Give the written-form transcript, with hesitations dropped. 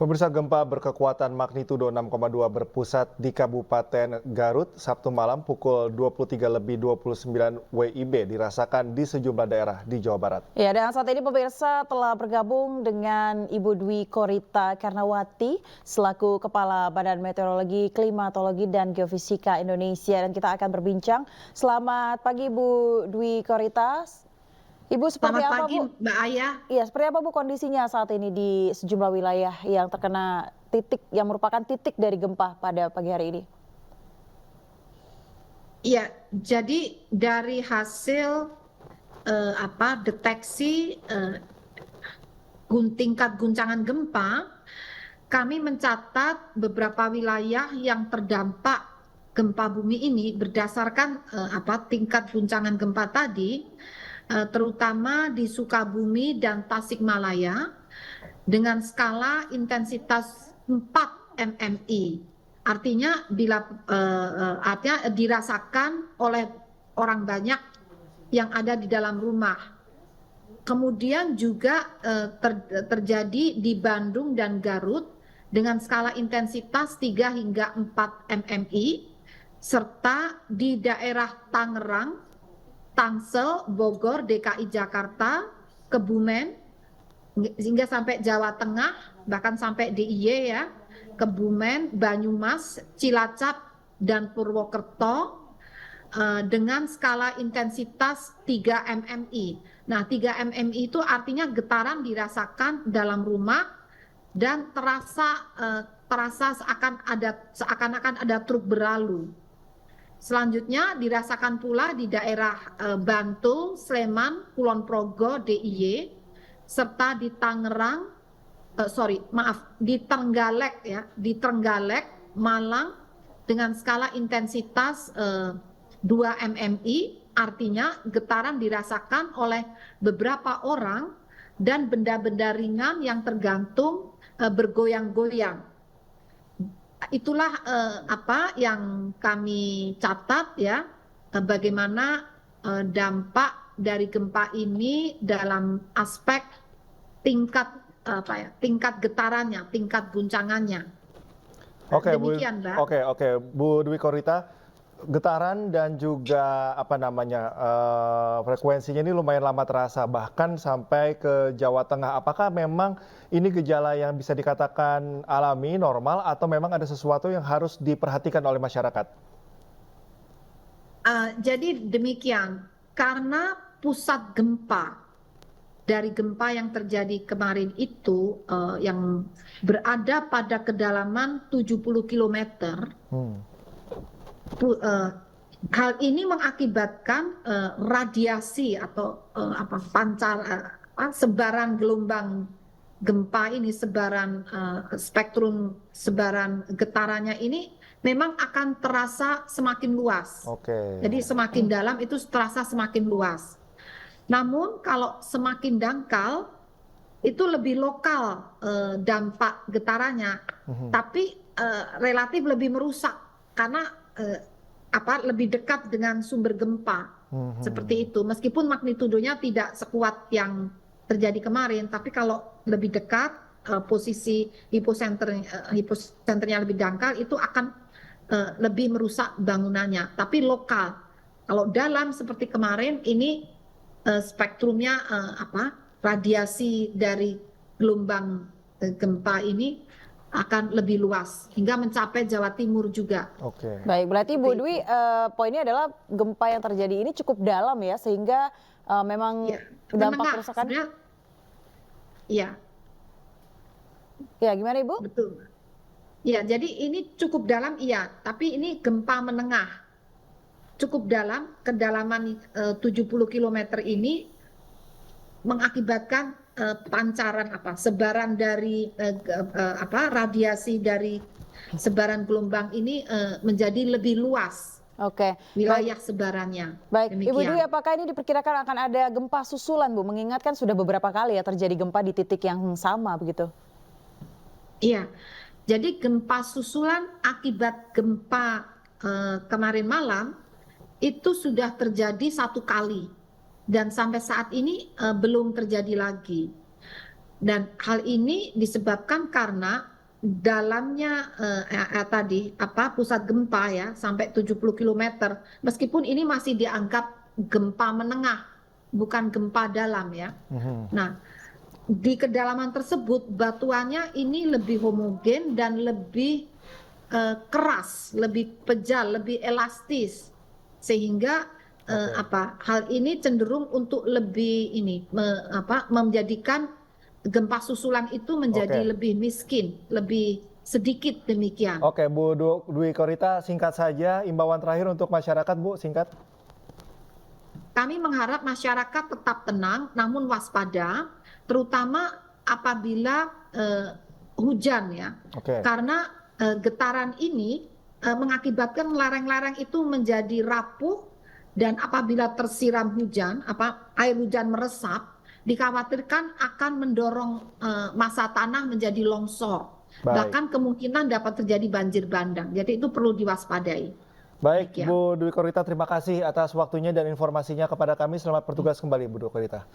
Pemirsa, gempa berkekuatan magnitudo 6,2 berpusat di Kabupaten Garut Sabtu malam pukul 23.29 WIB dirasakan di sejumlah daerah di Jawa Barat. Ya, dan saat ini pemirsa telah bergabung dengan Ibu Dwi Korita Karnawati selaku Kepala Badan Meteorologi, Klimatologi, dan Geofisika Indonesia. Dan kita akan berbincang. Selamat pagi Bu Dwi Korita. Ibu, seperti Selamat apa pagi, Bu? Mbak Ayah. Iya, seperti apa Bu kondisinya saat ini di sejumlah wilayah yang terkena titik yang merupakan titik dari gempa pada pagi hari ini? Iya, jadi dari hasil deteksi tingkat guncangan gempa, kami mencatat beberapa wilayah yang terdampak gempa bumi ini berdasarkan tingkat guncangan gempa tadi, terutama di Sukabumi dan Tasikmalaya dengan skala intensitas 4 mmi. Artinya artinya dirasakan oleh orang banyak yang ada di dalam rumah. Kemudian juga terjadi di Bandung dan Garut dengan skala intensitas 3 hingga 4 mmi, serta di daerah Tangerang, Tangsel, Bogor, DKI Jakarta, Kebumen, hingga sampai Jawa Tengah, bahkan sampai DIY ya, Kebumen, Banyumas, Cilacap, dan Purwokerto dengan skala intensitas 3 mmi. Nah, 3 mmi itu artinya getaran dirasakan dalam rumah dan terasa seakan-akan ada truk berlalu. Selanjutnya dirasakan pula di daerah Bantul, Sleman, Kulon Progo, DIY, serta di di Trenggalek ya, di Trenggalek, Malang dengan skala intensitas 2 mmi, artinya getaran dirasakan oleh beberapa orang dan benda-benda ringan yang tergantung bergoyang-goyang. Itulah apa yang kami catat ya, bagaimana dampak dari gempa ini dalam aspek tingkat getarannya, tingkat guncangannya. Oke, Demikian, Mbak. Oke, Bu Dwi Korita, getaran dan juga frekuensinya ini lumayan lama terasa, bahkan sampai ke Jawa Tengah. Apakah memang ini gejala yang bisa dikatakan alami, normal, atau memang ada sesuatu yang harus diperhatikan oleh masyarakat? Jadi demikian, karena pusat gempa dari gempa yang terjadi kemarin itu yang berada pada kedalaman 70 km. Hal ini mengakibatkan radiasi atau sebaran gelombang gempa ini, spektrum sebaran getarannya ini memang akan terasa semakin luas. Jadi semakin dalam itu terasa semakin luas. Namun kalau semakin dangkal itu lebih lokal dampak getarannya, tapi relatif lebih merusak karena lebih dekat dengan sumber gempa. Seperti itu. Meskipun magnitudonya tidak sekuat yang terjadi kemarin, tapi kalau lebih dekat, posisi hiposenternya lebih dangkal, itu akan lebih merusak bangunannya. Tapi lokal. Kalau dalam seperti kemarin, ini spektrumnya radiasi dari gelombang gempa ini akan lebih luas hingga mencapai Jawa Timur juga. Baik, berarti Bu Dwi, poinnya adalah gempa yang terjadi ini cukup dalam ya, sehingga memang dampak kerusakan. Iya. Ya, gimana Ibu? Betul. Ya, jadi ini cukup dalam iya, tapi ini gempa menengah. Cukup dalam, kedalaman 70 km ini mengakibatkan pancaran sebaran dari radiasi dari sebaran gelombang ini menjadi lebih luas. Wilayah sebarannya. Baik, demikian. Ibu Dwi, apakah ini diperkirakan akan ada gempa susulan, Bu? Mengingatkan sudah beberapa kali ya terjadi gempa di titik yang sama begitu. Iya. Jadi gempa susulan akibat gempa kemarin malam itu sudah terjadi 1 kali dan sampai saat ini belum terjadi lagi. Dan hal ini disebabkan karena dalamnya tadi pusat gempa ya sampai 70 km. Meskipun ini masih dianggap gempa menengah, bukan gempa dalam ya. Nah, di kedalaman tersebut batuannya ini lebih homogen dan lebih keras, lebih pejal, lebih elastis, sehingga hal ini cenderung untuk lebih menjadikan gempa susulan itu menjadi lebih miskin, lebih sedikit demikian. Oke, Bu Dwi Korita, singkat saja imbauan terakhir untuk masyarakat, Bu, singkat. Kami mengharap masyarakat tetap tenang namun waspada, terutama apabila hujan ya. Karena getaran ini mengakibatkan lereng-lereng itu menjadi rapuh, dan apabila tersiram hujan, air hujan meresap, dikhawatirkan akan mendorong massa tanah menjadi longsor. Bahkan kemungkinan dapat terjadi banjir bandang. Jadi itu perlu diwaspadai. Baik, Bu Dwi Korita, terima kasih atas waktunya dan informasinya kepada kami. Selamat bertugas kembali, Bu Dwi Korita.